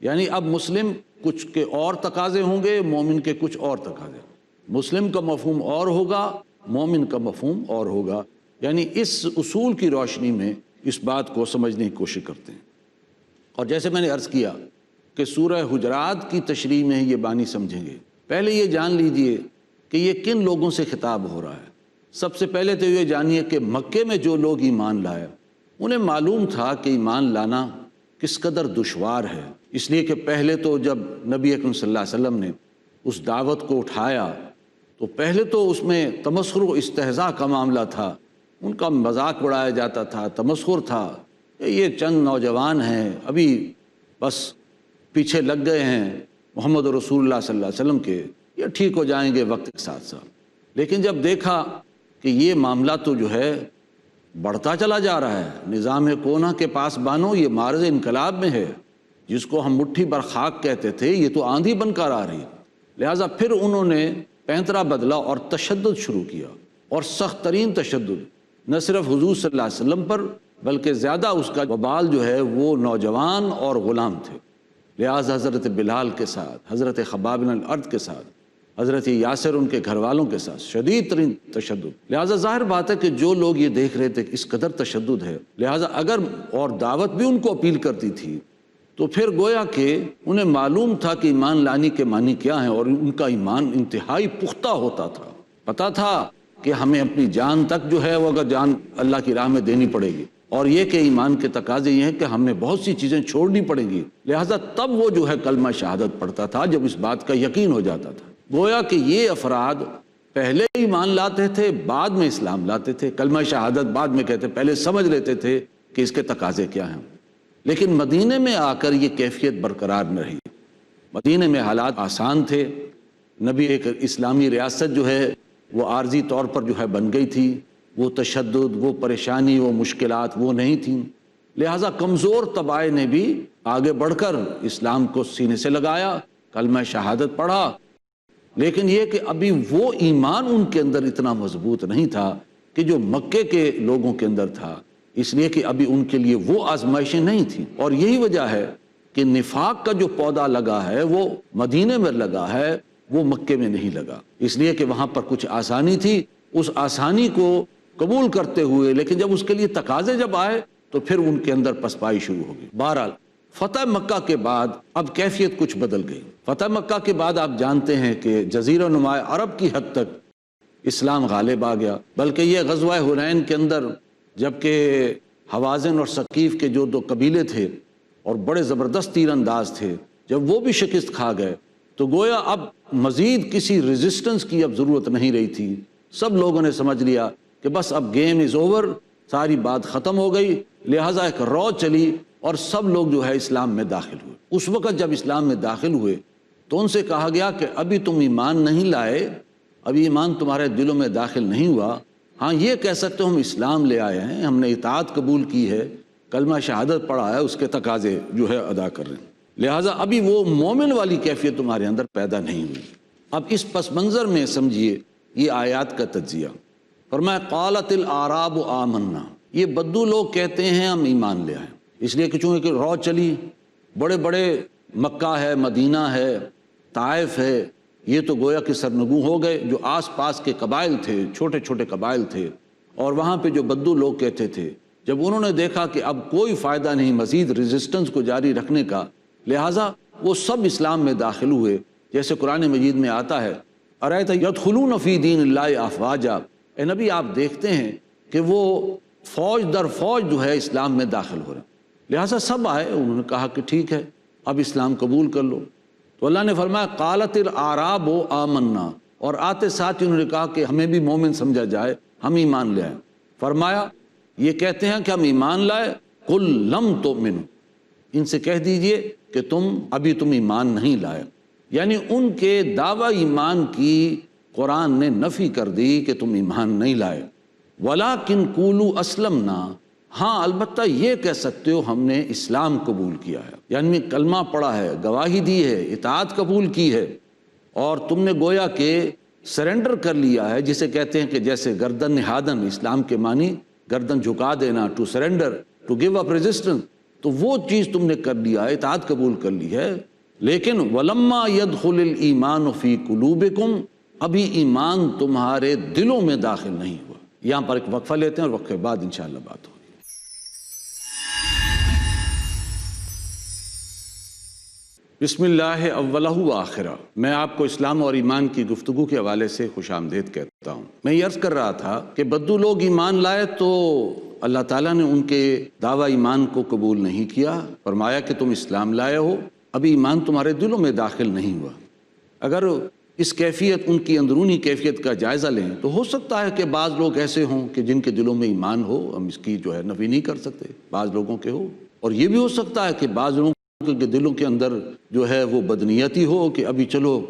یعنی اب مسلم کچھ کے اور تقاضے ہوں گے، مومن کے کچھ اور تقاضے۔ مسلم کا مفہوم اور ہوگا، مومن کا مفہوم اور ہوگا۔ یعنی اس اصول کی روشنی میں اس بات کو سمجھنے کی کوشش کرتے ہیں۔ اور جیسے میں نے عرض کیا کہ سورہ حجرات کی تشریح میں یہ بانی سمجھیں گے، پہلے یہ جان لیجئے کہ یہ کن لوگوں سے خطاب ہو رہا ہے۔ سب سے پہلے تو یہ جانیے کہ مکے میں جو لوگ ایمان لائے انہیں معلوم تھا کہ ایمان لانا کس قدر دشوار ہے، اس لیے کہ پہلے تو جب نبی اکرم صلی اللہ علیہ وسلم نے اس دعوت کو اٹھایا تو پہلے تو اس میں تمسخر و استہزاء کا معاملہ تھا، ان کا مذاق اڑایا جاتا تھا، تمسخر تھا کہ یہ چند نوجوان ہیں، ابھی بس پیچھے لگ گئے ہیں محمد رسول اللہ صلی اللہ علیہ وسلم کے، یہ ٹھیک ہو جائیں گے وقت کے ساتھ ساتھ۔ لیکن جب دیکھا کہ یہ معاملہ تو جو ہے بڑھتا چلا جا رہا ہے، نظام کونہ کے پاس بانو یہ معرض انقلاب میں ہے، جس کو ہم مٹھی بر خاک کہتے تھے یہ تو آندھی بن کر آ رہی ہے، لہٰذا پھر انہوں نے پینترا بدلا اور تشدد شروع کیا، اور سخت ترین تشدد نہ صرف حضور صلی اللہ علیہ وسلم پر بلکہ زیادہ اس کا وبال جو ہے وہ نوجوان اور غلام تھے۔ لہٰذا حضرت بلال کے ساتھ، حضرت خباب بن الارت کے ساتھ، حضرت یاسر ان کے گھر والوں کے ساتھ شدید ترین تشدد۔ لہٰذا ظاہر بات ہے کہ جو لوگ یہ دیکھ رہے تھے کہ اس قدر تشدد ہے، لہٰذا اگر اور دعوت بھی ان کو اپیل کرتی تھی تو پھر گویا کہ انہیں معلوم تھا کہ ایمان لانے کے معنی کیا ہیں، اور ان کا ایمان انتہائی پختہ ہوتا تھا۔ پتہ تھا کہ ہمیں اپنی جان تک جو ہے وہ اگر جان اللہ کی راہ میں دینی پڑے گی، اور یہ کہ ایمان کے تقاضے یہ ہیں کہ ہمیں بہت سی چیزیں چھوڑنی پڑیں گی، لہٰذا تب وہ جو ہے کلمہ شہادت پڑھتا تھا جب اس بات کا یقین ہو جاتا تھا۔ گویا کہ یہ افراد پہلے ایمان لاتے تھے، بعد میں اسلام لاتے تھے، کلمہ شہادت بعد میں کہتے، پہلے سمجھ لیتے تھے کہ اس کے تقاضے کیا ہیں۔ لیکن مدینے میں آ کر یہ کیفیت برقرار نہ رہی۔ مدینے میں حالات آسان تھے، نبی ایک اسلامی ریاست جو ہے وہ عارضی طور پر جو ہے بن گئی تھی، وہ تشدد، وہ پریشانی، وہ مشکلات وہ نہیں تھیں، لہٰذا کمزور طبائع نے بھی آگے بڑھ کر اسلام کو سینے سے لگایا، کلمہ شہادت پڑھا، لیکن یہ کہ ابھی وہ ایمان ان کے اندر اتنا مضبوط نہیں تھا کہ جو مکے کے لوگوں کے اندر تھا، اس لیے کہ ابھی ان کے لیے وہ آزمائشیں نہیں تھیں۔ اور یہی وجہ ہے کہ نفاق کا جو پودا لگا ہے وہ مدینے میں لگا ہے، وہ مکے میں نہیں لگا، اس لیے کہ وہاں پر کچھ آسانی تھی، اس آسانی کو قبول کرتے ہوئے، لیکن جب اس کے لیے تقاضے جب آئے تو پھر ان کے اندر پسپائی شروع ہو گئی۔ بہرحال فتح مکہ کے بعد اب کیفیت کچھ بدل گئی۔ فتح مکہ کے بعد آپ جانتے ہیں کہ جزیرہ نما عرب کی حد تک اسلام غالب آ گیا، بلکہ یہ غزوہ حنین کے اندر جبکہ حوازن اور ثقیف کے جو دو قبیلے تھے اور بڑے زبردست تیر انداز تھے، جب وہ بھی شکست کھا گئے تو گویا اب مزید کسی ریزسٹنس کی اب ضرورت نہیں رہی تھی۔ سب لوگوں نے سمجھ لیا کہ بس اب گیم از اوور، ساری بات ختم ہو گئی، لہٰذا ایک رو چلی اور سب لوگ جو ہے اسلام میں داخل ہوئے۔ اس وقت جب اسلام میں داخل ہوئے تو ان سے کہا گیا کہ ابھی تم ایمان نہیں لائے، ابھی ایمان تمہارے دلوں میں داخل نہیں ہوا، ہاں یہ کہہ سکتے ہم اسلام لے آئے ہیں، ہم نے اطاعت قبول کی ہے، کلمہ شہادت پڑھا ہے، اس کے تقاضے جو ہے ادا کر رہے ہیں، لہٰذا ابھی وہ مومن والی کیفیت تمہارے اندر پیدا نہیں ہوئی۔ اب اس پس منظر میں سمجھیے یہ آیات کا تجزیہ۔ فرمایا قالت الاعراب آمنا، یہ بدو لوگ کہتے ہیں ہم ایمان لے آئے، اس لیے کہ چونکہ رو چلی، بڑے بڑے مکہ ہے، مدینہ ہے، طائف ہے، یہ تو گویا کہ سرنگوں ہو گئے، جو آس پاس کے قبائل تھے، چھوٹے چھوٹے قبائل تھے، اور وہاں پہ جو بدو لوگ کہتے تھے، جب انہوں نے دیکھا کہ اب کوئی فائدہ نہیں مزید ریزسٹنس کو جاری رکھنے کا، لہٰذا وہ سب اسلام میں داخل ہوئے۔ جیسے قرآن مجید میں آتا ہے ارأیت یدخلون فی دین اللہ افواجا، اے نبی آپ دیکھتے ہیں کہ وہ فوج در فوج جو ہے اسلام میں داخل ہو رہے ہیں، لہٰذا سب آئے، انہوں نے کہا کہ ٹھیک ہے اب اسلام قبول کر لو۔ تو اللہ نے فرمایا قالت الاعراب آمنا، اور آتے ساتھ انہوں نے کہا کہ ہمیں بھی مومن سمجھا جائے، ہم ایمان لے آئے۔ فرمایا یہ کہتے ہیں کہ ہم ایمان لائے، قل لم تؤمنوا، ان سے کہہ دیجئے کہ تم ایمان نہیں لائے، یعنی ان کے دعوی ایمان کی قرآن نے نفی کر دی کہ تم ایمان نہیں لائے۔ وَلَٰكِنْ قُولُوا أَسْلَمْنَا، ہاں البتہ یہ کہہ سکتے ہو ہم نے اسلام قبول کیا ہے، یعنی کلمہ پڑھا ہے، گواہی دی ہے، اطاعت قبول کی ہے، اور تم نے گویا کہ سرنڈر کر لیا ہے، جسے کہتے ہیں کہ جیسے گردن نہادن، اسلام کے معنی گردن جھکا دینا، to surrender, to give up resistance, تو وہ چیز تم نے کر لیا ہے، اطاعت قبول کر لی ہے، لیکن ولما يدخل الایمان فی قلوبکم، ابھی ایمان تمہارے دلوں میں داخل نہیں ہوا۔ یہاں پر ایک وقفہ لیتے ہیں اور وقفے بعد انشاءاللہ بات ہوگی۔ بسم اللہ اولہ و آخرہ، میں آپ کو اسلام اور ایمان کی گفتگو کے حوالے سے خوش آمدید کہتا ہوں۔ میں یہ عرض کر رہا تھا کہ بدو لوگ ایمان لائے تو اللہ تعالیٰ نے ان کے دعویٰ ایمان کو قبول نہیں کیا، فرمایا کہ تم اسلام لائے ہو، ابھی ایمان تمہارے دلوں میں داخل نہیں ہوا۔ اگر اس کیفیت، ان کی اندرونی کیفیت کا جائزہ لیں تو ہو سکتا ہے کہ بعض لوگ ایسے ہوں کہ جن کے دلوں میں ایمان ہو، ہم اس کی نفی نہیں کر سکتے، بعض لوگوں کے ہو، اور یہ بھی ہو سکتا ہے کہ بعض لوگوں کے دلوں کے اندر وہ بدنیتی ہو کہ ابھی چلو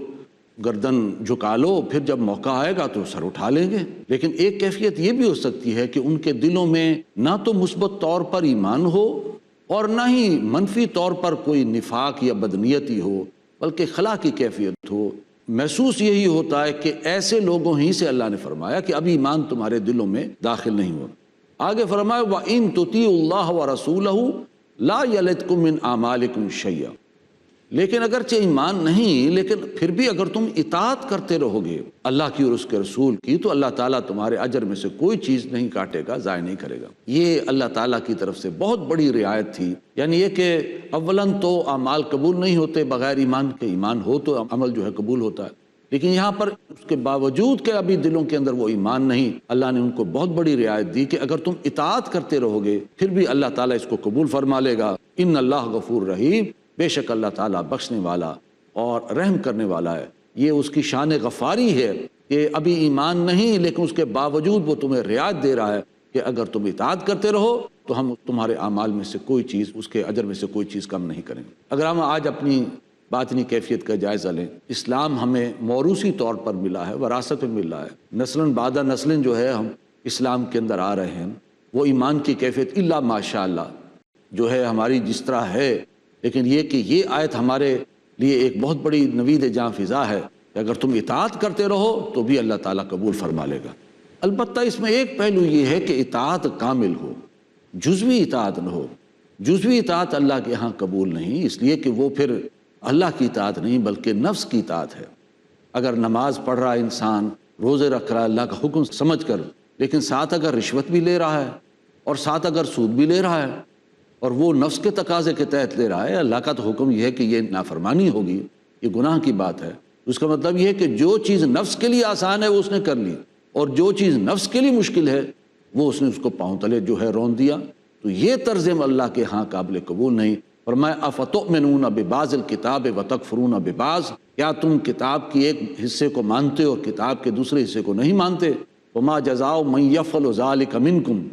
گردن جھکا لو، پھر جب موقع آئے گا تو سر اٹھا لیں گے۔ لیکن ایک کیفیت یہ بھی ہو سکتی ہے کہ ان کے دلوں میں نہ تو مثبت طور پر ایمان ہو اور نہ ہی منفی طور پر کوئی نفاق یا بدنیتی ہو، بلکہ خلا کی کیفیت ہو۔ محسوس یہی ہوتا ہے کہ ایسے لوگوں ہی سے اللہ نے فرمایا کہ ابھی ایمان تمہارے دلوں میں داخل نہیں ہوا۔ آگے فرمایا وَإِن تُطِيعُوا اللَّهَ وَرَسُولَهُ لا یلدکم من اعمالکم شیئا، لیکن اگرچہ ایمان نہیں، لیکن پھر بھی اگر تم اطاعت کرتے رہو گے اللہ کی اور اس کے رسول کی، تو اللہ تعالیٰ تمہارے اجر میں سے کوئی چیز نہیں کاٹے گا، ضائع نہیں کرے گا۔ یہ اللہ تعالیٰ کی طرف سے بہت بڑی رعایت تھی، یعنی یہ کہ اولاً تو اعمال قبول نہیں ہوتے بغیر ایمان کے، ایمان ہو تو عمل قبول ہوتا ہے، لیکن یہاں پر اس کے باوجود کہ ابھی دلوں کے اندر وہ ایمان نہیں، اللہ نے ان کو بہت بڑی رعایت دی کہ اگر تم اطاعت کرتے رہو گے پھر بھی اللہ تعالیٰ اس کو قبول فرما لے گا۔ ان اللہ غفور رحیم، بے شک اللہ تعالیٰ بخشنے والا اور رحم کرنے والا ہے۔ یہ اس کی شان غفاری ہے کہ ابھی ایمان نہیں، لیکن اس کے باوجود وہ تمہیں رعایت دے رہا ہے کہ اگر تم اطاعت کرتے رہو تو ہم تمہارے اعمال میں سے کوئی چیز، اس کے اجر میں سے کوئی چیز کم نہیں کریں گے۔ اگر ہم آج اپنی باطنی کیفیت کا جائزہ لیں، اسلام ہمیں موروثی طور پر ملا ہے، وراثت میں ملا ہے، نسلاً بعد نسلاً ہم اسلام کے اندر آ رہے ہیں۔ وہ ایمان کی کیفیت الا ماشاء اللہ ہماری جس طرح ہے، لیکن یہ کہ یہ آیت ہمارے لیے ایک بہت بڑی نوید جاں فضا ہے کہ اگر تم اطاعت کرتے رہو تو بھی اللہ تعالیٰ قبول فرما لے گا۔ البتہ اس میں ایک پہلو یہ ہے کہ اطاعت کامل ہو، جزوی اطاعت نہ ہو۔ جزوی اطاعت اللہ کے ہاں قبول نہیں، اس لیے کہ وہ پھر اللہ کی اطاعت نہیں بلکہ نفس کی اطاعت ہے۔ اگر نماز پڑھ رہا ہے انسان، روزے رکھ رہا ہے اللہ کا حکم سمجھ کر، لیکن ساتھ اگر رشوت بھی لے رہا ہے اور ساتھ اگر سود بھی لے رہا ہے اور وہ نفس کے تقاضے کے تحت لے رہا ہے، اللہ کا تو حکم یہ ہے کہ یہ نافرمانی ہوگی، یہ گناہ کی بات ہے۔ اس کا مطلب یہ ہے کہ جو چیز نفس کے لیے آسان ہے وہ اس نے کر لی، اور جو چیز نفس کے لیے مشکل ہے وہ اس نے اس کو پاؤں تلے رون دیا۔ تو یہ طرز اللہ کے ہاں قابل قبول نہیں۔ فرمایا افتؤمنون ببعض الکتاب وتکفرون ببعض، کیا تم کتاب کی ایک حصے کو مانتے اور کتاب کے دوسرے حصے کو نہیں مانتے؟ وما جزاء من یفعل ذلک منکم،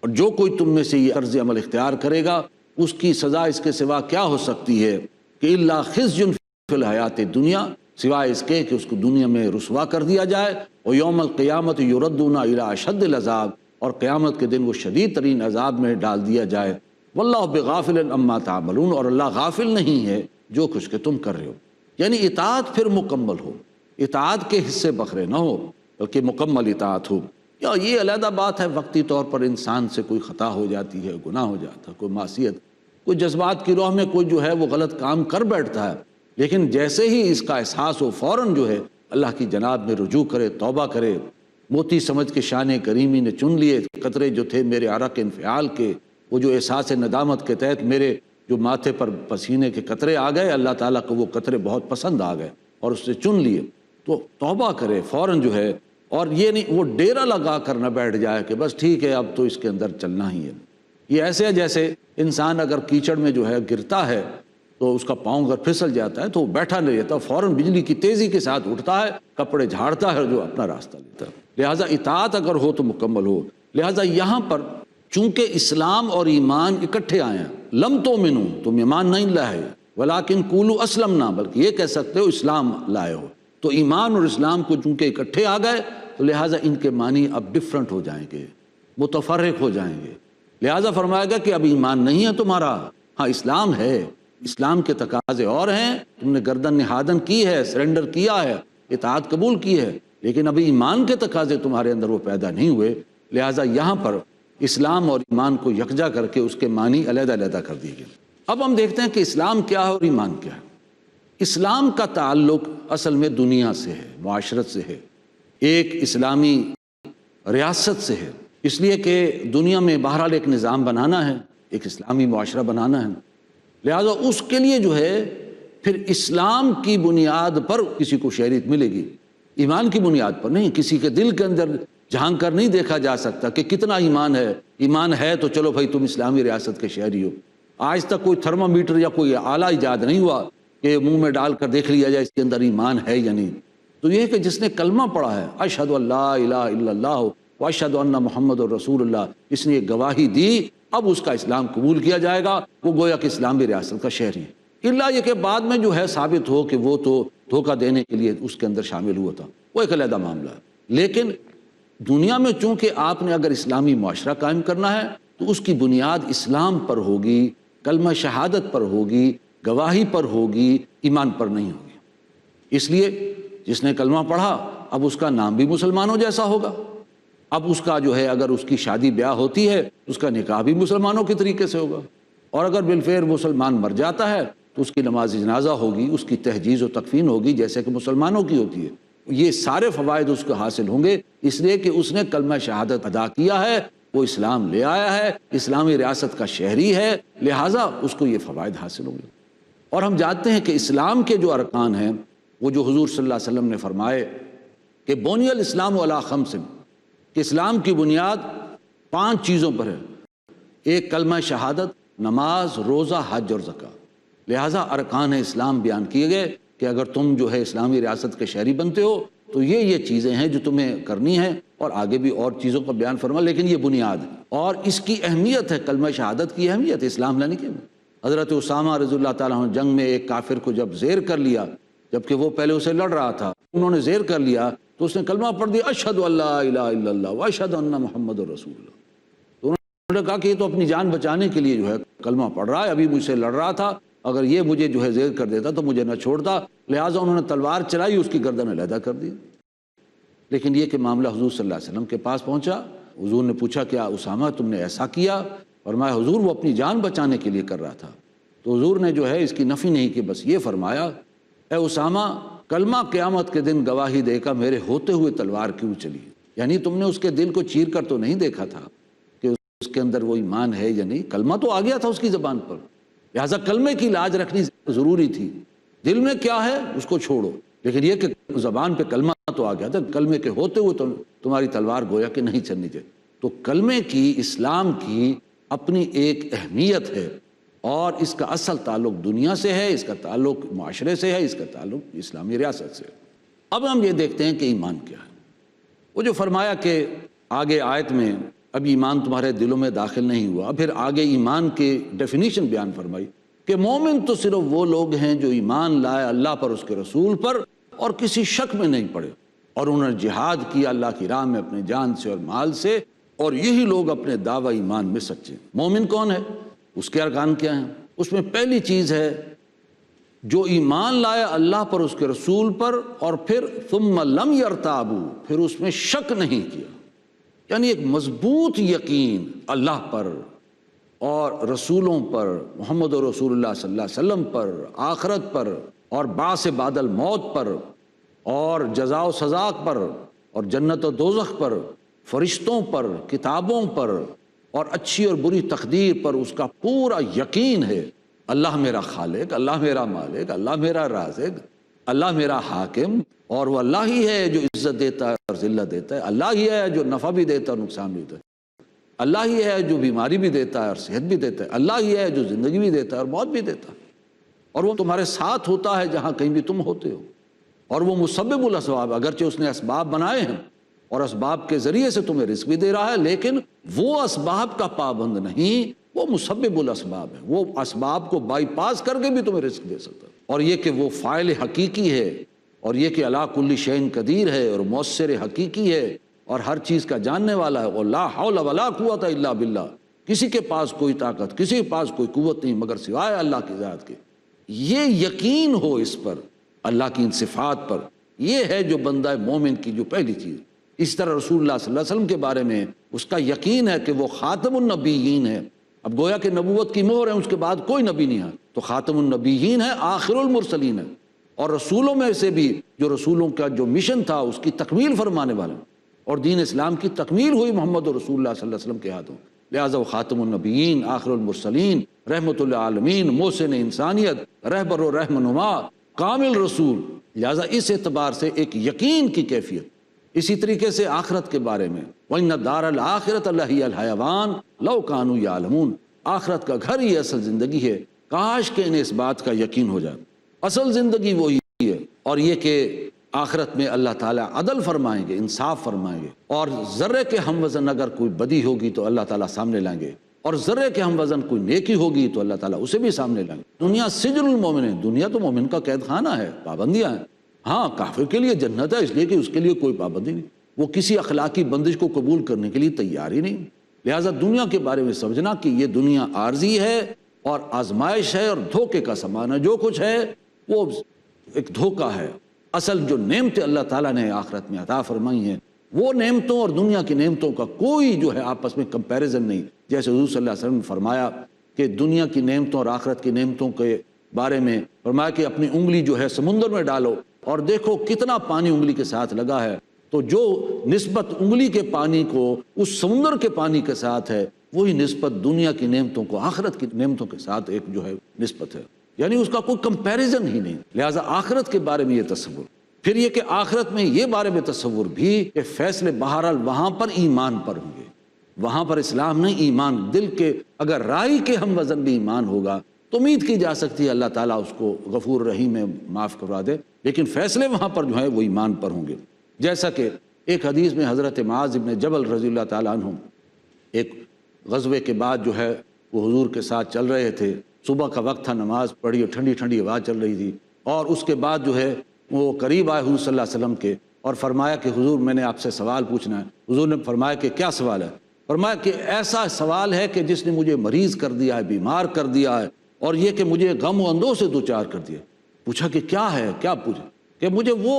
اور جو کوئی تم میں سے یہ طرز عمل اختیار کرے گا اس کی سزا اس کے سوا کیا ہو سکتی ہے کہ الا خزی فی الحیات الدنیا، سوائے اس کے کہ اس کو دنیا میں رسوا کر دیا جائے، اور یوم القیامت یردون الی اشد العذاب، اور قیامت کے دن وہ شدید ترین عذاب میں ڈال دیا جائے۔ واللہ بغافل عما تعملون، اور اللہ غافل نہیں ہے جو کچھ کہ تم کر رہے ہو۔ یعنی اطاعت پھر مکمل ہو، اطاعت کے حصے بکھرے نہ ہو بلکہ مکمل اطاعت ہو۔ یا یہ علیحدہ بات ہے وقتی طور پر انسان سے کوئی خطا ہو جاتی ہے، گناہ ہو جاتا ہے، کوئی معصیت، کوئی جذبات کی روح میں کوئی وہ غلط کام کر بیٹھتا ہے، لیکن جیسے ہی اس کا احساس ہو فوراً اللہ کی جناب میں رجوع کرے، توبہ کرے۔ موتی سمجھ کے شان کریمی نے چن لیے قطرے جو تھے میرے عرق انفعال کے، وہ جو احساس ندامت کے تحت میرے جو ماتھے پر پسینے کے قطرے آ گئے، اللہ تعالیٰ کو وہ قطرے بہت پسند آ گئے اور اس سے چن لیے، تو توبہ کرے فوراً اور یہ نہیں وہ ڈیرا لگا کر نہ بیٹھ جائے کہ بس ٹھیک ہے اب تو اس کے اندر چلنا ہی ہے۔ یہ ایسے ہے جیسے انسان اگر کیچڑ میں گرتا ہے تو اس کا پاؤں اگر پھسل جاتا ہے تو وہ بیٹھا نہیں رہتا، فوراً بجلی کی تیزی کے ساتھ اٹھتا ہے، کپڑے جھاڑتا ہے اور اپنا راستہ لیتا ہے۔ لہٰذا اطاعت اگر ہو تو مکمل ہو۔ لہٰذا یہاں پر چونکہ اسلام اور ایمان اکٹھے آئے ہیں، لم تؤمنوا، تم ایمان نہیں لائے، ولیکن قولوا اسلمنا، بلکہ یہ کہہ سکتے ہو اسلام لائے ہو۔ تو ایمان اور اسلام کو چونکہ اکٹھے آ گئے تو لہٰذا ان کے معنی اب ڈیفرنٹ ہو جائیں گے، متفرق ہو جائیں گے۔ لہٰذا فرمایا گا کہ اب ایمان نہیں ہے تمہارا، ہاں اسلام ہے، اسلام کے تقاضے اور ہیں، تم نے گردن نہادن کی ہے، سرنڈر کیا ہے، اطاعت قبول کی ہے، لیکن ابھی ایمان کے تقاضے تمہارے اندر وہ پیدا نہیں ہوئے۔ لہٰذا یہاں پر اسلام اور ایمان کو یکجا کر کے اس کے معنی علیحدہ علیحدہ کر دیے گئے۔ اب ہم دیکھتے ہیں کہ اسلام کیا ہے اور ایمان کیا ہے۔ اسلام کا تعلق اصل میں دنیا سے ہے، معاشرت سے ہے، ایک اسلامی ریاست سے ہے، اس لیے کہ دنیا میں بہرحال ایک نظام بنانا ہے، ایک اسلامی معاشرہ بنانا ہے، لہذا اس کے لیے جو ہے پھر اسلام کی بنیاد پر کسی کو شہریت ملے گی، ایمان کی بنیاد پر نہیں۔ کسی کے دل کے اندر جھانک کر نہیں دیکھا جا سکتا کہ کتنا ایمان ہے تو چلو بھائی تم اسلامی ریاست کے شہری ہو۔ آج تک کوئی تھرمامیٹر یا کوئی آلہ ایجاد نہیں ہوا کہ منہ میں ڈال کر دیکھ لیا جائے اس کے اندر ایمان ہے یا نہیں۔ تو یہ کہ جس نے کلمہ پڑھا ہے اشہد ان لا الہ الا اللہ واشہد ان محمد رسول اللہ، اس نے یہ گواہی دی، اب اس کا اسلام قبول کیا جائے گا، وہ گویا کہ اسلامی ریاست کا شہری ہے، الا یہ کہ بعد میں جو ہے ثابت ہو کہ وہ تو دھوکہ دینے کے لیے اس کے اندر شامل ہوا تھا، وہ ایک علیحدہ معاملہ ہے۔ لیکن دنیا میں چونکہ آپ نے اگر اسلامی معاشرہ قائم کرنا ہے تو اس کی بنیاد اسلام پر ہوگی، کلمہ شہادت پر ہوگی، گواہی پر ہوگی، ایمان پر نہیں ہوگی۔ اس لیے جس نے کلمہ پڑھا اب اس کا نام بھی مسلمانوں جیسا ہوگا، اب اس کا جو ہے اگر اس کی شادی بیاہ ہوتی ہے اس کا نکاح بھی مسلمانوں کے طریقے سے ہوگا، اور اگر بالفعل مسلمان مر جاتا ہے تو اس کی نماز جنازہ ہوگی، اس کی تہجیز و تکفین ہوگی جیسے کہ مسلمانوں کی ہوتی ہے۔ یہ سارے فوائد اس کو حاصل ہوں گے اس لیے کہ اس نے کلمہ شہادت ادا کیا ہے، وہ اسلام لے آیا ہے، اسلامی ریاست کا شہری ہے، لہٰذا اس کو یہ فوائد حاصل ہوں گے۔ اور ہم جانتے ہیں کہ اسلام کے جو ارکان ہیں وہ جو حضور صلی اللہ علیہ وسلم نے فرمائے کہ بنی الاسلام علی خمس، کہ اسلام کی بنیاد 5 چیزوں پر ہے، ایک کلمہ شہادت، نماز، روزہ، حج اور زکوٰۃ۔ لہٰذا ارکان اسلام بیان کیے گئے کہ اگر تم جو ہے اسلامی ریاست کے شہری بنتے ہو تو یہ چیزیں ہیں جو تمہیں کرنی ہیں، اور آگے بھی اور چیزوں کا بیان فرما، لیکن یہ بنیاد ہے اور اس کی اہمیت ہے، کلمہ شہادت کی اہمیت ہے اسلام لانے کی۔ حضرت اسامہ رضی اللہ تعالیٰ عنہ جنگ میں ایک کافر کو جب زیر کر لیا، جبکہ وہ پہلے اسے لڑ رہا تھا، انہوں نے زیر کر لیا تو اس نے کلمہ پڑھ دیا، اشہد ان لا الہ الا اللہ واشہد ان محمد رسول اللہ۔ تو انہوں نے کہا کہ یہ تو اپنی جان بچانے کے لیے جو ہے کلمہ پڑھ رہا ہے، ابھی مجھ سے لڑ رہا تھا، اگر یہ مجھے جو ہے زیر کر دیتا تو مجھے نہ چھوڑتا، لہٰذا انہوں نے تلوار چلائی، اس کی گردن علیحدہ کر دی۔ لیکن یہ کہ معاملہ حضور صلی اللہ علیہ وسلم کے پاس پہنچا، حضور نے پوچھا کیا اسامہ تم نے ایسا کیا؟ فرمایا حضور وہ اپنی جان بچانے کے لیے کر رہا تھا۔ تو حضور نے جو ہے اس کی نفی نہیں کی، بس یہ فرمایا اے اسامہ کلمہ قیامت کے دن گواہی دے گا میرے ہوتے ہوئے تلوار کیوں چلی؟ یعنی تم نے اس کے دل کو چیر کر تو نہیں دیکھا تھا کہ اس کے اندر وہ ایمان ہے یا نہیں، کلمہ تو آ گیا تھا اس کی زبان پر، لہٰذا کلمے کی لاج رکھنی ضروری تھی۔ دل میں کیا ہے اس کو چھوڑو، لیکن یہ کہ زبان پہ کلمہ تو آ گیا تھا، کلمے کے ہوتے ہوئے تمہاری تلوار گویا کہ نہیں چلنی چاہیے۔ تو کلمے کی، اسلام کی اپنی ایک اہمیت ہے، اور اس کا اصل تعلق دنیا سے ہے، اس کا تعلق معاشرے سے ہے، اس کا تعلق اسلامی ریاست سے ہے۔ اب ہم یہ دیکھتے ہیں کہ ایمان کیا ہے۔ وہ جو فرمایا کہ آگے آیت میں اب ایمان تمہارے دلوں میں داخل نہیں ہوا، پھر آگے ایمان کی ڈیفینیشن بیان فرمائی کہ مومن تو صرف وہ لوگ ہیں جو ایمان لائے اللہ پر، اس کے رسول پر، اور کسی شک میں نہیں پڑے، اور انہوں نے جہاد کیا اللہ کی راہ میں اپنے جان سے اور مال سے، اور یہی لوگ اپنے دعوی ایمان میں سچے۔ مومن کون ہے؟ اس کے ارکان کیا ہیں؟ اس میں پہلی چیز ہے جو ایمان لائے اللہ پر، اس کے رسول پر، اور پھر ثم لم یرتابوا، پھر اس میں شک نہیں کیا، یعنی ایک مضبوط یقین اللہ پر اور رسولوں پر، محمد رسول اللہ صلی اللہ علیہ وسلم پر، آخرت پر، اور بعث بعد الموت پر، اور جزا و سزا پر، اور جنت و دوزخ پر، فرشتوں پر، کتابوں پر، اور اچھی اور بری تقدیر پر اس کا پورا یقین ہے۔ اللہ میرا خالق، اللہ میرا مالک، اللہ میرا رازق، اللہ میرا حاکم، اور وہ اللہ ہی ہے جو عزت دیتا ہے اور ذلت دیتا ہے، اللہ ہی ہے جو نفع بھی دیتا ہے اور نقصان بھی دیتا ہے، اللہ ہی ہے جو بیماری بھی دیتا ہے اور صحت بھی دیتا ہے، اللہ ہی ہے جو زندگی بھی دیتا ہے اور موت بھی دیتا ہے، اور وہ تمہارے ساتھ ہوتا ہے جہاں کہیں بھی تم ہوتے ہو، اور وہ مسبب الاسباب، اگرچہ اس نے اسباب بنائے ہیں اور اسباب کے ذریعے سے تمہیں رزق بھی دے رہا ہے، لیکن وہ اسباب کا پابند نہیں، وہ مسبب الاسباب ہے، وہ اسباب کو بائی پاس کر کے بھی تمہیں رزق دے سکتا ہے۔ اور یہ کہ وہ فاعل حقیقی ہے، اور یہ کہ علی کل شیء قدیر ہے، اور مؤثر حقیقی ہے، اور ہر چیز کا جاننے والا ہے، اور لا حول ولا قوت الا باللہ، کسی کے پاس کوئی طاقت، کسی کے پاس کوئی قوت نہیں مگر سوائے اللہ کی ذات کے۔ یہ یقین ہو اس پر، اللہ کی ان صفات پر، یہ ہے جو بندہ مومن کی جو پہلی چیز۔ اس طرح رسول اللہ صلی اللہ علیہ وسلم کے بارے میں اس کا یقین ہے کہ وہ خاتم النبیین ہے. اب گویا کہ نبوت کی مہر ہے، اس کے بعد کوئی نبی نہیں ہے، تو خاتم النبیین ہے، آخر المرسلین ہے. اور رسولوں میں سے بھی جو رسولوں کا جو مشن تھا اس کی تکمیل فرمانے والا، اور دین اسلام کی تکمیل ہوئی محمد رسول اللہ صلی اللہ علیہ وسلم کے ہاتھوں، لہٰذا وہ خاتم النبیین، آخر المرسلین، رحمت للعالمین، محسن انسانیت، رہبر و رہنما، کامل رسول. لہٰذا اس اعتبار سے ایک یقین کی کیفیت. اسی طریقے سے آخرت کے بارے میں وَإِنَّ الدَّارَ الْآخِرَةَ لَهِيَ الْحَيَوَانُ لَوْ كَانُوا يَعْلَمُونَ، آخرت کا گھر ہی اصل زندگی ہے، کاش کہ انہیں اس بات کا یقین ہو جائے. اصل زندگی وہی ہے، اور یہ کہ آخرت میں اللہ تعالیٰ عدل فرمائیں گے، انصاف فرمائیں گے، اور ذرے کے ہم وزن اگر کوئی بدی ہوگی تو اللہ تعالیٰ سامنے لائیں گے، اور ذرے کے ہم وزن کوئی نیکی ہوگی تو اللہ تعالیٰ اسے بھی سامنے لائیں گے. دنیا سجن المومن ہے، دنیا تو مومن کا قید خانہ ہے، پابندیاں ہیں. ہاں کافر کے لیے جنت ہے، اس لیے کہ اس کے لیے کوئی پابندی نہیں، وہ کسی اخلاقی بندش کو قبول کرنے کے لیے تیار ہی نہیں. لہٰذا دنیا کے بارے میں سمجھنا کہ یہ دنیا عارضی ہے اور آزمائش ہے اور دھوکے کا سامان ہے، جو کچھ ہے وہ ایک دھوکہ ہے. اصل جو نعمتیں اللہ تعالیٰ نے آخرت میں عطا فرمائی ہیں، وہ نعمتوں اور دنیا کی نعمتوں کا کوئی جو ہے آپس میں کمپیریزن نہیں. جیسے حضور صلی اللہ علیہ وسلم نے فرمایا کہ دنیا کی نعمتوں اور آخرت کی نعمتوں کے بارے میں فرمایا کہ اپنی انگلی جو ہے سمندر میں ڈالو اور دیکھو کتنا پانی انگلی کے ساتھ لگا ہے، تو جو نسبت انگلی کے پانی کو اس سمندر کے پانی کے ساتھ ہے، وہی نسبت دنیا کی نعمتوں کو آخرت کی نعمتوں کے ساتھ ایک جو ہے نسبت ہے، یعنی اس کا کوئی کمپیریزن ہی نہیں. لہٰذا آخرت کے بارے میں یہ تصور. پھر یہ کہ آخرت میں یہ بارے میں تصور بھی کہ فیصلے بہرحال وہاں پر ایمان پر ہوں گے، وہاں پر اسلام نہیں، ایمان. دل کے اگر رائے کے ہم وزن بھی ایمان ہوگا تو امید کی جا سکتی ہے اللہ تعالیٰ اس کو غفور رحیم میں معاف کروا دے، لیکن فیصلے وہاں پر جو ہیں وہ ایمان پر ہوں گے. جیسا کہ ایک حدیث میں حضرت معاذ بن جبل رضی اللہ تعالیٰ عنہ ایک غزوے کے بعد جو ہے وہ حضور کے ساتھ چل رہے تھے، صبح کا وقت تھا، نماز پڑھی اور ٹھنڈی ٹھنڈی ہوا چل رہی تھی، اور اس کے بعد جو ہے وہ قریب آئے حضور صلی اللہ علیہ وسلم کے اور فرمایا کہ حضور میں نے آپ سے سوال پوچھنا ہے. حضور نے فرمایا کہ کیا سوال ہے؟ فرمایا کہ ایسا سوال ہے کہ جس نے مجھے مریض کر دیا ہے، بیمار کر دیا ہے، اور یہ کہ مجھے غم و اندوہ سے دوچار کر دیا. پوچھا کہ کیا ہے، کیا پوچھا؟ کہ مجھے وہ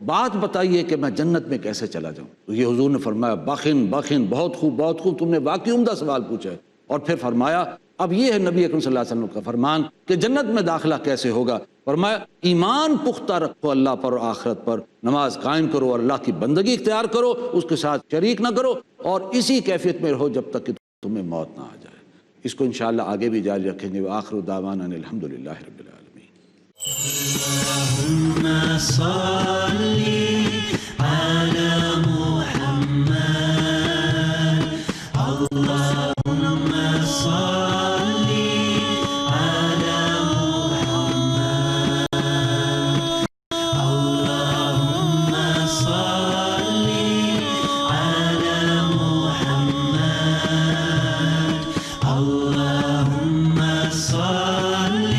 بات بتائیے کہ میں جنت میں کیسے چلا جاؤں. تو یہ حضور نے فرمایا بخن بخن، بہت خوب بہت خوب، تم نے واقعی عمدہ سوال پوچھا ہے. اور پھر فرمایا اب یہ ہے نبی اکرم صلی اللہ علیہ وسلم کا فرمان کہ جنت میں داخلہ کیسے ہوگا. فرمایا ایمان پختہ رکھو اللہ پر اور آخرت پر، نماز قائم کرو اور اللہ کی بندگی اختیار کرو، اس کے ساتھ شریک نہ کرو، اور اسی کیفیت میں رہو جب تک کہ تمہیں موت نہ آ جائے. اس کو انشاءاللہ آگے بھی جاری رکھیں گے. وآخر دعوانا ان الحمدللہ رب العالمین. اللهم صل على محمد، اللهم صل على محمد، اللهم صل على محمد، اللهم صل